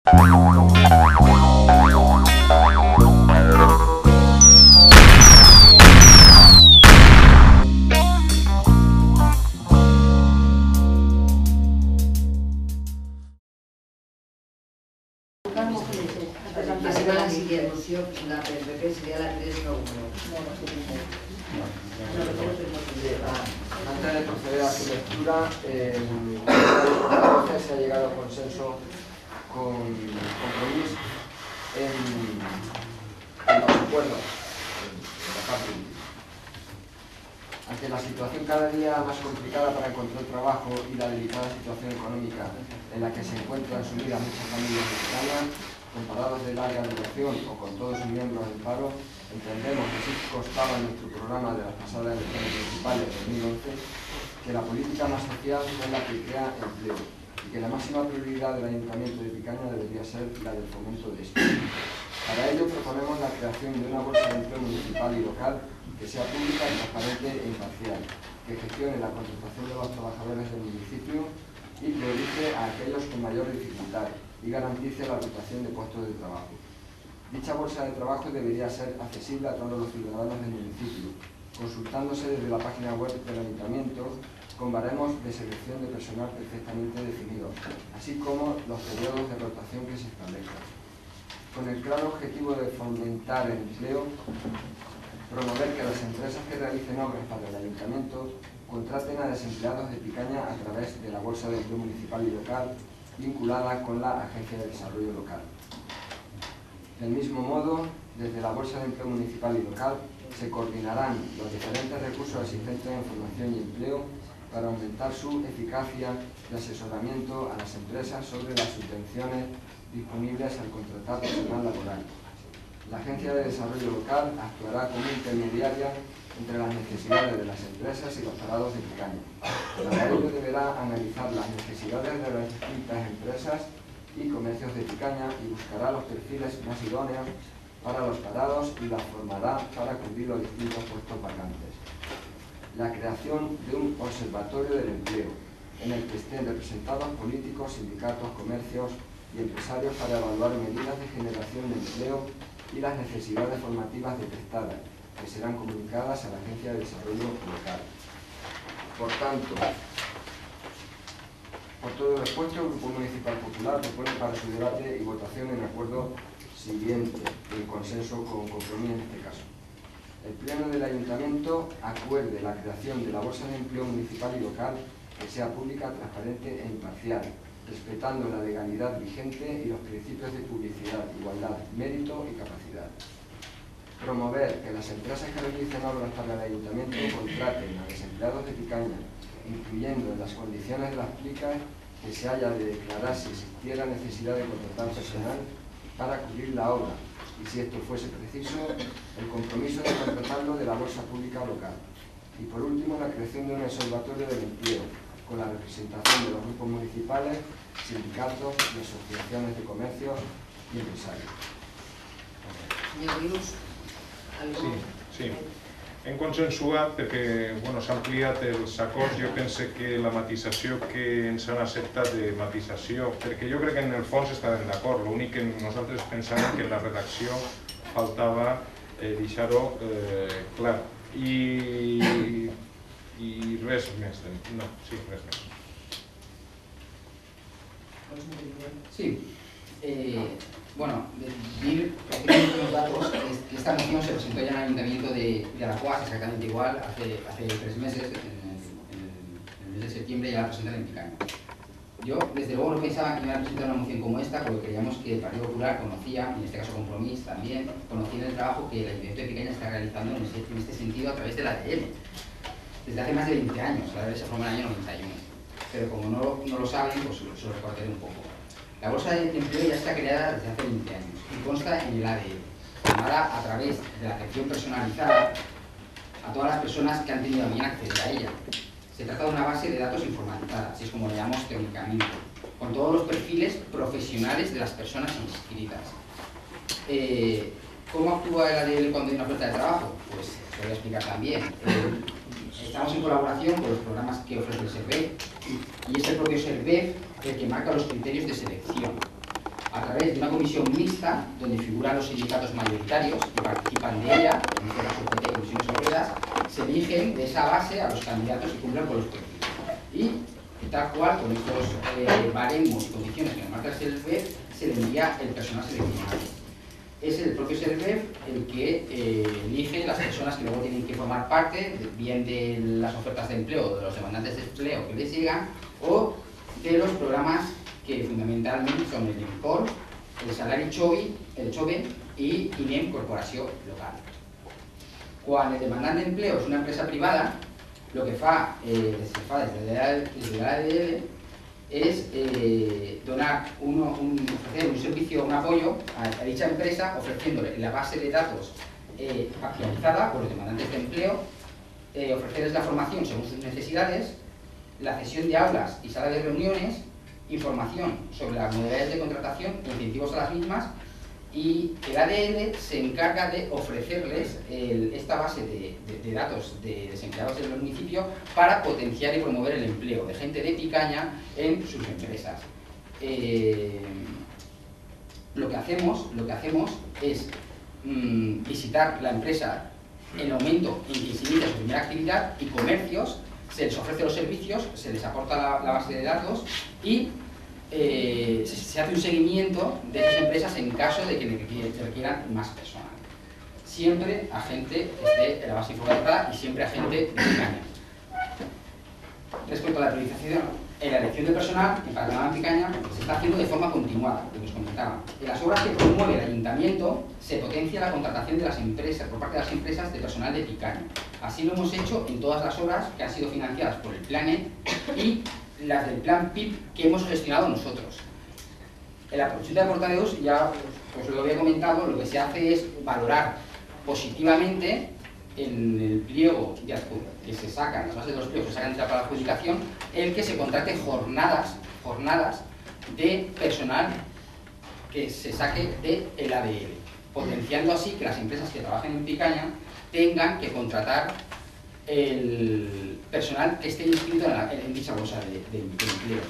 La semana siguiente, la PPP sería la 391. Antes de proceder a su lectura, a veces se ha llegado a consenso con compromiso en los acuerdos de la parte política. Ante la situación cada día más complicada para encontrar trabajo y la delicada situación económica en la que se encuentran sumidas muchas familias mexicanas, con parados de larga duración o con todos sus miembros en paro, entendemos que sí constaba en nuestro programa de las pasadas elecciones municipales de 2011 que la política más social es la que crea empleo y que la máxima prioridad del Ayuntamiento de Picaña debería ser la del fomento de esto. Para ello proponemos la creación de una bolsa de empleo municipal y local que sea pública, transparente e imparcial, que gestione la contratación de los trabajadores del municipio y priorice a aquellos con mayor dificultad y garantice la rotación de puestos de trabajo. Dicha bolsa de trabajo debería ser accesible a todos los ciudadanos del municipio, consultándose desde la página web del Ayuntamiento con baremos de selección de personal perfectamente definidos, así como los periodos de rotación que se establezcan. Con el claro objetivo de fomentar el empleo, promover que las empresas que realicen obras para el Ayuntamiento contraten a desempleados de Picaña a través de la Bolsa de Empleo Municipal y Local vinculada con la Agencia de Desarrollo Local. Del mismo modo, desde la Bolsa de Empleo Municipal y Local se coordinarán los diferentes recursos existentes en formación y empleo para aumentar su eficacia de asesoramiento a las empresas sobre las subvenciones disponibles al contratar personal laboral. La Agencia de Desarrollo Local actuará como intermediaria entre las necesidades de las empresas y los parados de Picaña. Para ello deberá analizar las necesidades de las distintas empresas y comercios de Picaña y buscará los perfiles más idóneos para los parados y las formará para cubrir los distintos puestos vacantes. La creación de un observatorio del empleo, en el que estén representados políticos, sindicatos, comercios y empresarios para evaluar medidas de generación de empleo y las necesidades formativas detectadas, que serán comunicadas a la Agencia de Desarrollo Local. Por tanto, por todo lo expuesto, el Grupo Municipal Popular propone para su debate y votación en acuerdo siguiente, en consenso con compromiso en este caso. El Pleno del Ayuntamiento acuerde la creación de la Bolsa de Empleo Municipal y Local que sea pública, transparente e imparcial, respetando la legalidad vigente y los principios de publicidad, igualdad, mérito y capacidad. Promover que las empresas que realicen obras para el Ayuntamiento contraten a desempleados de Picaña, incluyendo en las condiciones de las plicas que se haya de declarar si existiera necesidad de contratar personal para cubrir la obra y, si esto fuese preciso, el compromiso de contratarlo de la bolsa pública local. Y por último, la creación de un observatorio del empleo con la representación de los grupos municipales, sindicatos y asociaciones de comercios y empresarios. Señor Rius, ¿algo? Sí. Hem consensuat perquè s'ha ampliat els acords. Jo pense que la matisació que ens han acceptat de matisació, perquè jo crec que en el fons estàvem d'acord, l'únic que nosaltres pensàvem que en la redacció faltava deixar-ho clar. I res més. No, sí, res més. Sí. Bueno, decir los datos, esta moción se presentó ya en el Ayuntamiento de Alajuas, exactamente igual, hace 3 meses, en el mes de septiembre ya la presentaron en Picaña. Yo, desde luego, no pensaba que iba a presentar una moción como esta, porque creíamos que el Partido Popular conocía, en este caso Compromís también, conocía el trabajo que el Ayuntamiento de Picaña está realizando en este sentido a través de la ADL, desde hace más de 20 años, la ADL se formó en el año 91. Pero como no lo saben, pues se lo recordaré un poco. La bolsa de empleo ya está creada desde hace 20 años y consta en el ADL, formada a través de la atención personalizada a todas las personas que han tenido a bien acceder a ella. Se trata de una base de datos informatizada, así es como lo llamamos técnicamente, con todos los perfiles profesionales de las personas inscritas. ¿Cómo actúa el ADL cuando hay una oferta de trabajo? Pues se lo voy a explicar también. Estamos en colaboración con los programas que ofrece el SERVEF y es el propio SERVEF el que marca los criterios de selección. a través de una comisión mixta donde figuran los sindicatos mayoritarios que participan de ella, en este caso UGT y Comisiones Obreras, se eligen de esa base a los candidatos que cumplan con los perfiles. Y tal cual, con estos baremos y condiciones que nos marca el SERVEF, se le envía el personal seleccionado. Es el propio SERVEF el que elige las personas que luego tienen que formar parte, bien de las ofertas de empleo o de los demandantes de empleo que les llegan, o de los programas que fundamentalmente son el INCOR, el Salari Chove y INEM Corporación Local. Quan el demandant d'empleo és una empresa privada, lo que se fa desde la ADL es ofrecer un servicio, un apoyo a dicha empresa, ofreciéndole la base de datos actualizada por los demandantes de empleo, ofrecerles la formación según sus necesidades, la cesión de aulas y salas de reuniones, información sobre las modalidades de contratación, incentivos a las mismas, y el ADL se encarga de ofrecerles esta base de datos de desempleados del municipio para potenciar y promover el empleo de gente de Picaña en sus empresas. Lo que hacemos es visitar la empresa en el momento en que se inicia su primera actividad, y comercios, se les ofrece los servicios, se les aporta la base de datos y se hace un seguimiento de esas empresas en caso de que requieran más personal. Siempre a gente que esté en la base informada y siempre a gente de Picaña. Respecto a la priorización, en la elección de personal en Panorama Picaña se está haciendo de forma continuada, lo que os comentaba. En las obras que promueve el ayuntamiento se potencia la contratación de las empresas, por parte de las empresas, de personal de Picaña. Así lo hemos hecho en todas las obras que han sido financiadas por el Planet y las del plan PIP que hemos gestionado nosotros. En la consulta de portavoz, ya os lo había comentado, lo que se hace es valorar positivamente en el pliego que se sacan, las bases de los pliegos que se sacan para la adjudicación, el que se contrate jornadas de personal que se saque del ADL, potenciando así que las empresas que trabajen en Picaña tengan que contratar el personal que esté inscrito en dicha bolsa de empleo.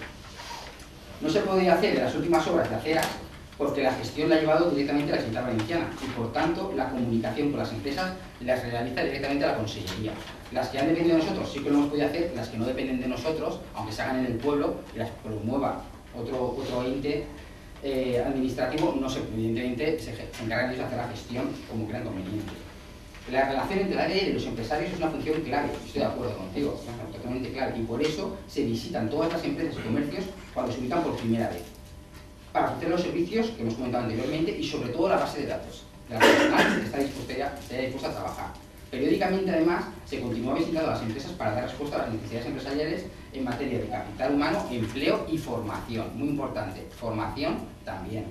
No se podía hacer en las últimas obras de aceras porque la gestión la ha llevado directamente a la Generalitat Valenciana y por tanto la comunicación con las empresas las realiza directamente a la Consellería. Las que han dependido de nosotros sí que lo hemos podido hacer, las que no dependen de nosotros, aunque se hagan en el pueblo y las promueva otro ente administrativo, no se, evidentemente se encargan ellos de hacer la gestión como crean conveniente. La relación entre la ADL y los empresarios es una función clave, estoy de acuerdo contigo, es totalmente clave, y por eso se visitan todas las empresas y comercios cuando se ubican por primera vez, para ofrecer los servicios que hemos comentado anteriormente y sobre todo la base de datos de la personal que está dispuesta a trabajar. Periódicamente, además, se continúa visitando a las empresas para dar respuesta a las necesidades empresariales en materia de capital humano, empleo y formación. Muy importante, formación también.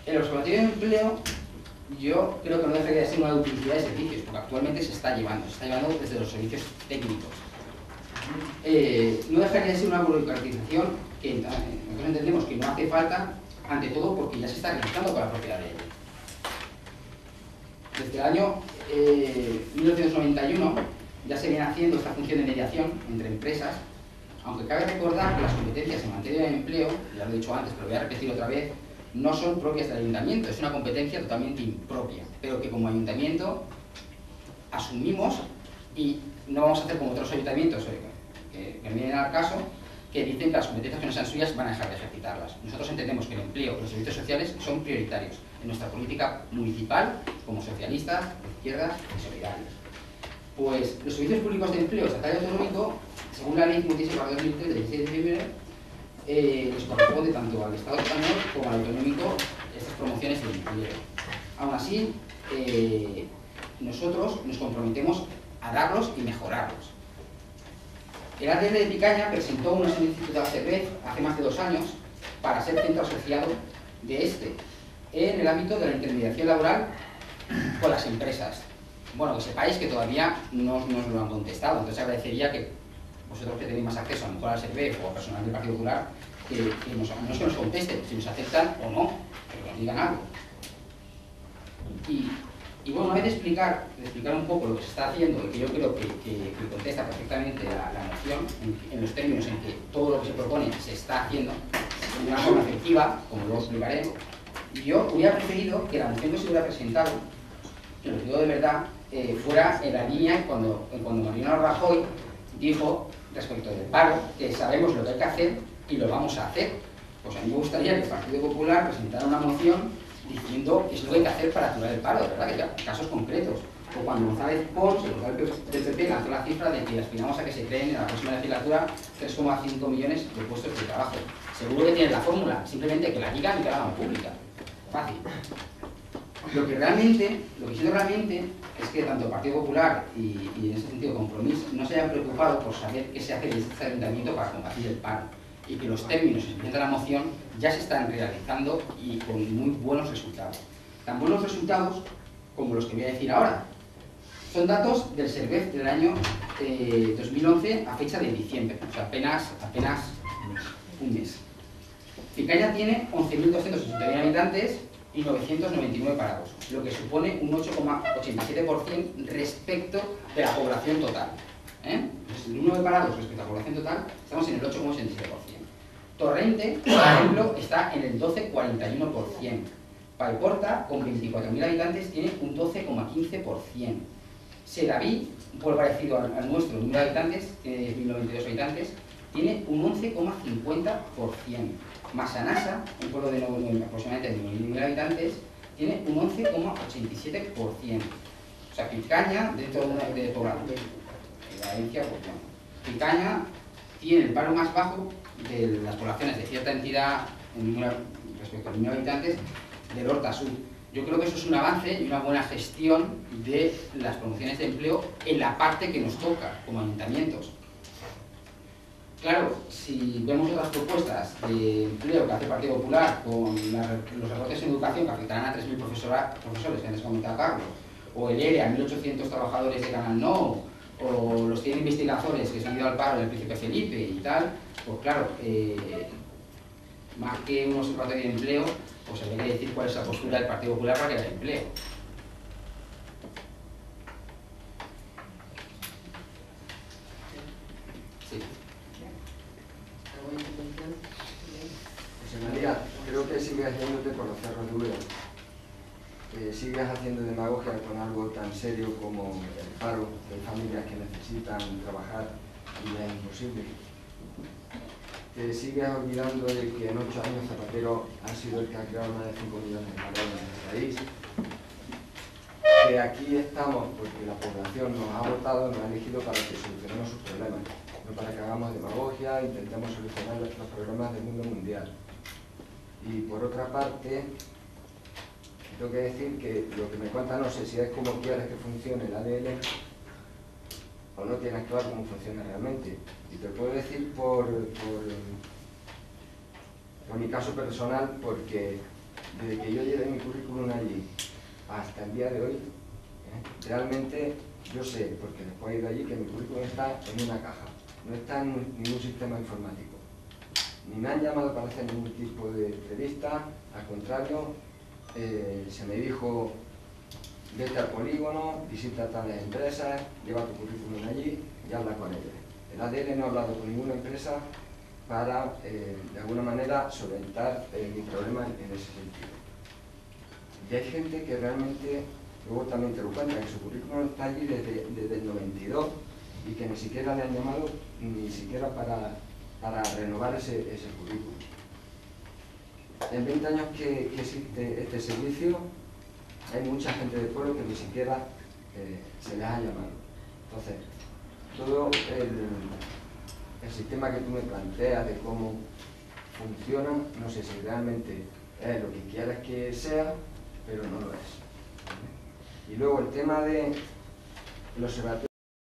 El Observatorio de Empleo, yo creo que no debería ser una duplicidad de servicios, porque actualmente se está llevando desde los servicios técnicos. No dejaría de ser una burocratización que nosotros entendemos que no hace falta, ante todo porque ya se está realizando con la propia ley. Desde el año 1991 ya se viene haciendo esta función de mediación entre empresas, aunque cabe recordar que las competencias en materia de empleo, ya lo he dicho antes, pero lo voy a repetir otra vez, no son propias del ayuntamiento, es una competencia totalmente impropia, pero que como ayuntamiento asumimos y no vamos a hacer como otros ayuntamientos que vienen al caso, que dicen que las competencias que no sean suyas van a dejar de ejercitarlas. Nosotros entendemos que el empleo y los servicios sociales son prioritarios en nuestra política municipal como socialistas, de izquierdas y solidarios. Pues los servicios públicos de empleo estatal y autonómico, según la ley 56/2003 del 16 de diciembre, les corresponde tanto al Estado español como al autonómico estas promociones de empleo. Aún así, nosotros nos comprometemos a darlos y mejorarlos. El ADL de Picaña presentó una solicitud a la SERVEF hace más de 2 años para ser centro asociado de este en el ámbito de la intermediación laboral con las empresas. Bueno, que sepáis que todavía no nos lo han contestado, entonces agradecería que vosotros que tenéis más acceso a lo mejor a la SERVEF o a personal del Partido Popular, no es que nos contesten, si nos aceptan o no, pero que nos digan algo. Y bueno, una vez de explicar un poco lo que se está haciendo y que yo creo que contesta perfectamente la moción en los términos en que todo lo que se propone se está haciendo, de una forma efectiva, como luego explicaré. Y yo hubiera preferido que la moción que se hubiera presentado, que lo digo de verdad, fuera en la línea cuando Mariano Rajoy dijo respecto del paro, que sabemos lo que hay que hacer y lo vamos a hacer. Pues a mí me gustaría que el Partido Popular presentara una moción diciendo qué es lo que hay que hacer para aturar el paro, de verdad, que ya, casos concretos. O cuando González Pons, el vocal del PP, lanzó la cifra de que aspiramos a que se creen en la próxima legislatura 3,5 millones de puestos de trabajo. Seguro que tienen la fórmula, simplemente que la digan y que la hagan pública. Fácil. Lo que siento realmente es que tanto el Partido Popular y en ese sentido Compromís no se hayan preocupado por saber qué se hace desde este ayuntamiento para combatir el paro y que los términos que se presenta la moción ya se están realizando y con muy buenos resultados. Tan buenos resultados como los que voy a decir ahora. Son datos del Servef del año 2011 a fecha de diciembre, o sea, apenas un mes. Picaña tiene 11.261 habitantes y 999 parados, lo que supone un 8,87% respecto de la población total. El número de parados respecto a la población total, estamos en el 8,87%. Torrente, por ejemplo, está en el 12,41%. Paiporta, con 24.000 habitantes, tiene un 12,15%. Sedaví, un pueblo parecido al nuestro, el número de habitantes, tiene 10.092 habitantes, tiene un 11,50%. Masanasa, un pueblo de aproximadamente 9.000 habitantes, tiene un 11,87%. O sea, Picaña, dentro de la herencia, pues bueno, Picaña tiene el paro más bajo de las poblaciones de cierta entidad respecto al número de habitantes del Horta Sur. Yo creo que eso es un avance y una buena gestión de las promociones de empleo en la parte que nos toca como ayuntamientos. Claro, si vemos otras propuestas de empleo que hace el Partido Popular con los recortes en educación que afectarán a 3.000 profesores que antes comentaba Carlos, o el ERE a 1.800 trabajadores de Canal No, o los 100 investigadores que se han ido al paro del Príncipe Felipe y tal, pues claro, más que un observatorio de empleo, pues habría que decir cuál es la postura del Partido Popular para crear empleo. Sí. José María, creo que sigues haciéndote por los cerros de Úbeda. Sigues haciendo demagogia con algo tan serio como el paro de familias que necesitan trabajar y ya es imposible. Te sigues olvidando de que en 8 años Zapatero ha sido el que ha creado más de 5 millones de parados en este país. Que aquí estamos porque la población nos ha votado, nos ha elegido para que solucionemos sus problemas, no para que hagamos demagogia, intentemos solucionar los problemas del mundo mundial. Y por otra parte, tengo que decir que lo que me cuenta no sé si es como quieres que funcione el ADL o no tienes claro cómo funciona realmente. Y te puedo decir por mi caso personal, porque desde que yo llevé mi currículum allí hasta el día de hoy, realmente yo sé, porque después he ido allí, que mi currículum está en una caja, no está en ningún sistema informático. Ni me han llamado para hacer ningún tipo de entrevista, al contrario, se me dijo, vete al polígono, visita tales empresas, lleva tu currículum allí y habla con ellos. El ADL no ha hablado con ninguna empresa para, de alguna manera, solventar mi problema en ese sentido. Y hay gente que realmente, luego también te lo cuenta, que su currículum está allí desde el 92 y que ni siquiera le han llamado, ni siquiera para renovar ese currículum. En 20 años que existe este servicio, hay mucha gente del pueblo que ni siquiera se les ha llamado. Entonces, todo el sistema que tú me planteas de cómo funciona, no sé si realmente es lo que quieres que sea, pero no lo es. Y luego el tema de los observatorios